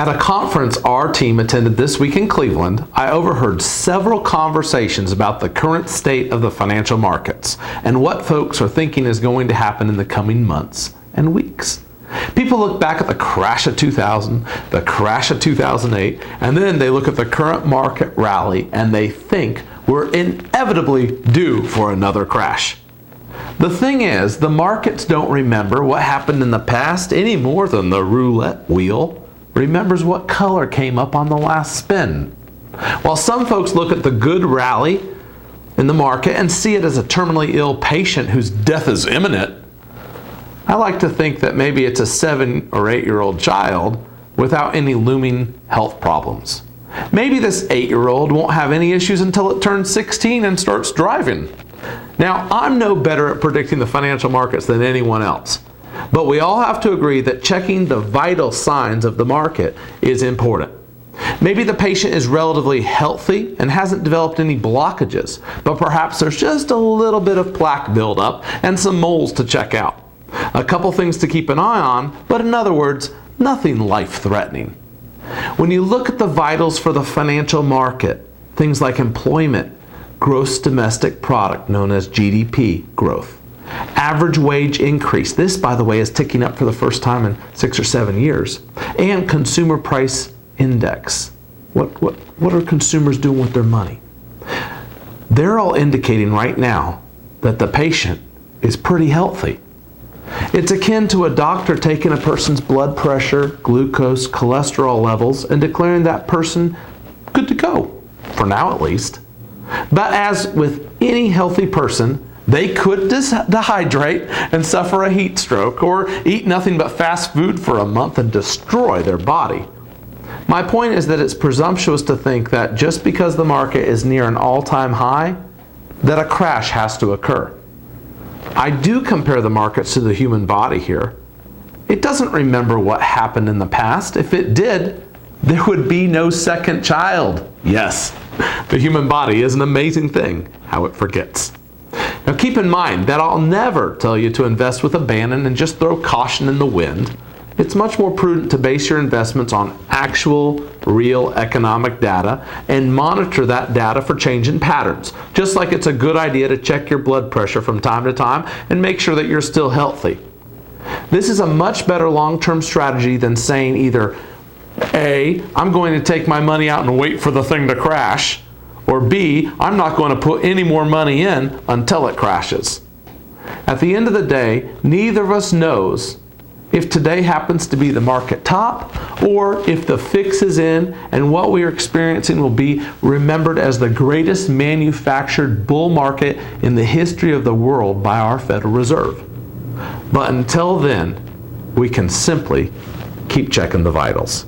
At a conference our team attended this week in Cleveland, I overheard several conversations about the current state of the financial markets and what folks are thinking is going to happen in the coming months and weeks. People look back at the crash of 2000, the crash of 2008, and then they look at the current market rally and they think we're inevitably due for another crash. The thing is, the markets don't remember what happened in the past any more than the roulette wheel remembers what color came up on the last spin. While some folks look at the good rally in the market and see it as a terminally ill patient whose death is imminent, I like to think that maybe it's a 7 or 8-year-old child without any looming health problems. Maybe this 8-year-old won't have any issues until it turns 16 and starts driving. Now, I'm no better at predicting the financial markets than anyone else. But we all have to agree that checking the vital signs of the market is important. Maybe the patient is relatively healthy and hasn't developed any blockages, but perhaps there's just a little bit of plaque buildup and some moles to check out. A couple things to keep an eye on, but in other words, nothing life-threatening. When you look at the vitals for the financial market, things like employment, gross domestic product known as GDP growth, average wage increase, this by the way is ticking up for the first time in 6 or 7 years, and consumer price index. What are consumers doing with their money? They're all indicating right now that the patient is pretty healthy. It's akin to a doctor taking a person's blood pressure, glucose, cholesterol levels and declaring that person good to go, for now at least. But as with any healthy person, they could dehydrate and suffer a heat stroke or eat nothing but fast food for a month and destroy their body. My point is that it's presumptuous to think that just because the market is near an all-time high, that a crash has to occur. I do compare the markets to the human body here. It doesn't remember what happened in the past. If it did, there would be no second child. Yes, the human body is an amazing thing, how it forgets. Now keep in mind that I'll never tell you to invest with abandon and just throw caution in the wind. It's much more prudent to base your investments on actual, real economic data and monitor that data for change in patterns, just like it's a good idea to check your blood pressure from time to time and make sure that you're still healthy. This is a much better long-term strategy than saying either A, I'm going to take my money out and wait for the thing to crash, or B, I'm not going to put any more money in until it crashes. At the end of the day, neither of us knows if today happens to be the market top or if the fix is in and what we are experiencing will be remembered as the greatest manufactured bull market in the history of the world by our Federal Reserve. But until then, we can simply keep checking the vitals.